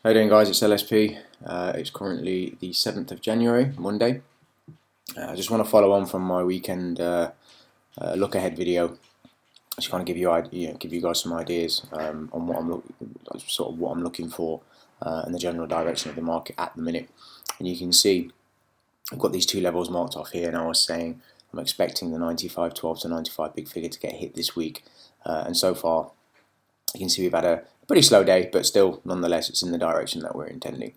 How you doing, guys? It's LSP. It's currently the 7th of January, Monday. I just want to follow on from my weekend look ahead video. Just kind of give you guys some ideas on what I'm looking for and the general direction of the market at the minute. And you can see I've got these two levels marked off here, and I was saying I'm expecting the 95.12 to 95 big figure to get hit this week, and so far you can see we've had a pretty slow day, but still, nonetheless, it's in the direction that we're intending.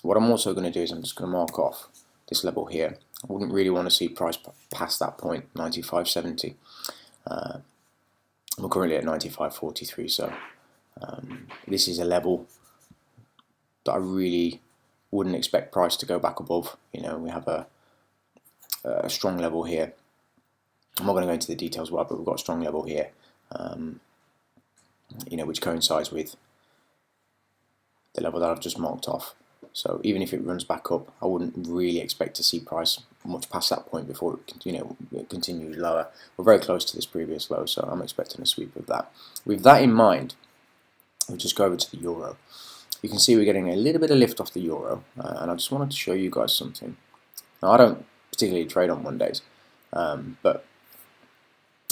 What I'm also going to do is I'm just going to mark off this level here. I wouldn't really want to see price past that point, 95.70. We're currently at 95.43, so this is a level that I really wouldn't expect price to go back above. You know, we have a strong level here. I'm not going to go into the details well, but we've got a strong level here. Which coincides with the level that I've just marked off. So even if it runs back up, I wouldn't really expect to see price much past that point before it continues lower. We're very close to this previous low, so I'm expecting a sweep of that. With that in mind, we'll just go over to the euro. You can see we're getting a little bit of lift off the euro, and I just wanted to show you guys something. Now, I don't particularly trade on Mondays, but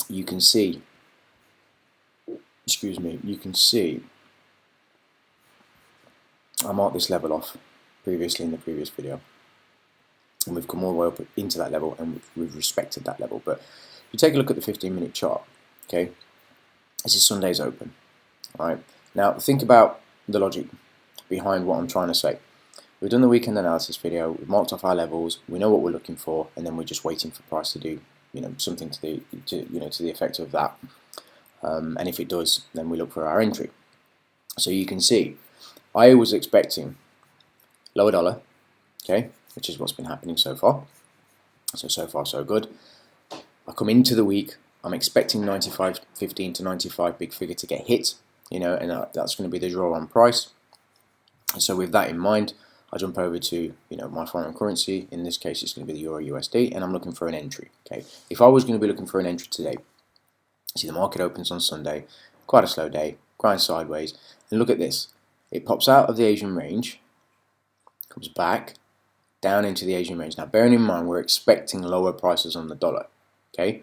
you can see, you can see I marked this level off previously in the previous video, and we've come all the way up into that level, and we've respected that level. But if you take a look at the 15-minute chart, okay, this is Sunday's open. All right, now think about the logic behind what I'm trying to say. We've done the weekend analysis video, we've marked off our levels, we know what we're looking for, and then we're just waiting for price to do something to the effect of that. And if it does, then we look for our entry. So you can see I was expecting lower dollar, okay, which is what's been happening so far. So far so good. I come into the week, I'm expecting 95.15 to 95 big figure to get hit, and that's going to be the draw on price. So with that in mind, I jump over to my foreign currency. In this case, it's going to be the EURUSD, and I'm looking for an entry. Okay, if I was going to be looking for an entry today, see the market opens on Sunday, quite a slow day, grind sideways, and look at this. It pops out of the Asian range, comes back down into the Asian range. Now, bearing in mind, we're expecting lower prices on the dollar. Okay,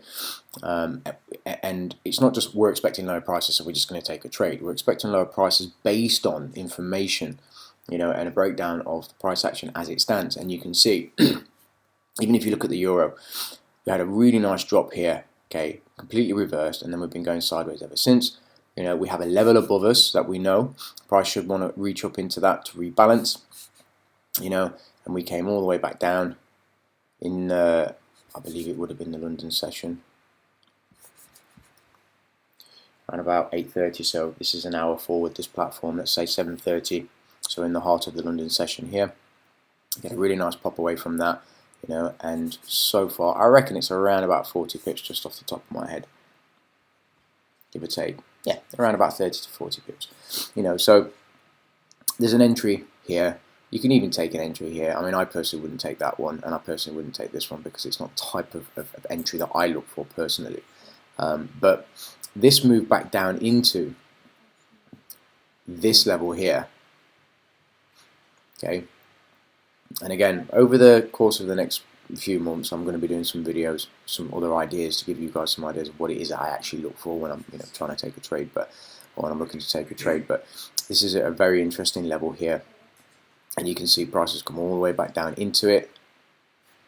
and it's not just we're expecting lower prices, so we're just going to take a trade. We're expecting lower prices based on information, and a breakdown of the price action as it stands. And you can see, even if you look at the euro, we had a really nice drop here. Okay, completely reversed, and then we've been going sideways ever since. We have a level above us that we know price should want to reach up into that to rebalance. And we came all the way back down in, I believe it would have been the London session, around about 8:30. So this is an hour forward, this platform, let's say 7:30. So in the heart of the London session here, get a really nice pop away from that, and so far I reckon it's around about 40 pips just off the top of my head, give or take. Yeah, around about 30 to 40 pips. So there's an entry here. You can even take an entry here. I mean, I personally wouldn't take that one, and I personally wouldn't take this one because it's not the type of entry that I look for personally. But this move back down into this level here, okay, and again, over the course of the next few months, I'm going to be doing some videos, some other ideas to give you guys some ideas of what it is that I actually look for when I'm trying to take a trade, or when I'm looking to take a trade. But this is a very interesting level here, and you can see prices come all the way back down into it,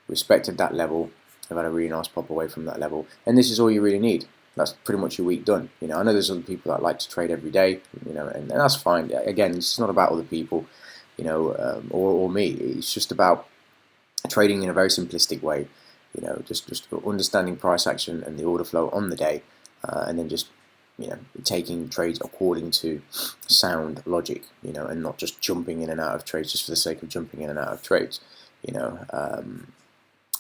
respected that level. I've had a really nice pop away from that level, and this is all you really need. That's pretty much your week done. I know there's other people that like to trade every day, and that's fine. Again, it's not about other people, or me. It's just about trading in a very simplistic way, just understanding price action and the order flow on the day, and then just taking trades according to sound logic, and not just jumping in and out of trades just for the sake of jumping in and out of trades, and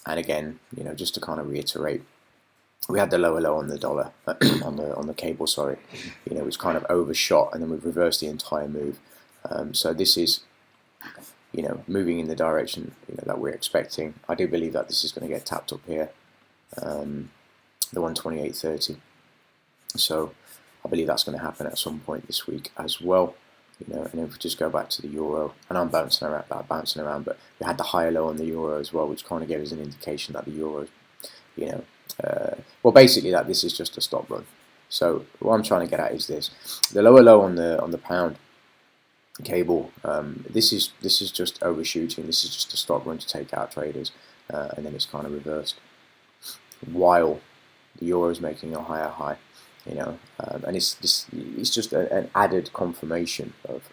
again, just to kind of reiterate, we had the lower low on the dollar, on the cable, sorry, which kind of overshot, and then we've reversed the entire move. So this is moving in the direction that we're expecting. I do believe that this is going to get tapped up here, the 128.30. So I believe that's going to happen at some point this week as well. you know. And then if we just go back to the euro, and I'm bouncing around, but we had the higher low on the euro as well, which kind of gave us an indication that the euro, you know, well, basically that this is just a stop run. So what I'm trying to get at is this: the lower low on the pound cable. This is just overshooting. This is just a stop run to take out traders, and then it's kind of reversed while the euro is making a higher high, you know, and it's just an added confirmation of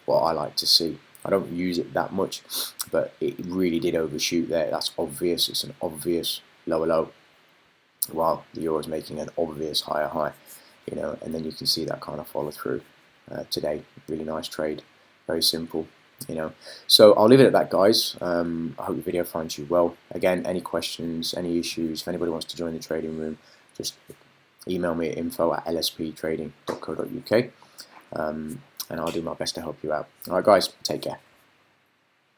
what I like to see. I don't use it that much, but it really did overshoot there. That's obvious. It's an obvious lower low, while the euro is making an obvious higher high, you know, and then you can see that kind of follow through today. Really nice trade, very simple, you know. So I'll leave it at that, guys. I hope the video finds you well. Again, any questions, any issues, if anybody wants to join the trading room, just email me at info@lsptrading.co.uk, and I'll do my best to help you out. Alright guys, take care.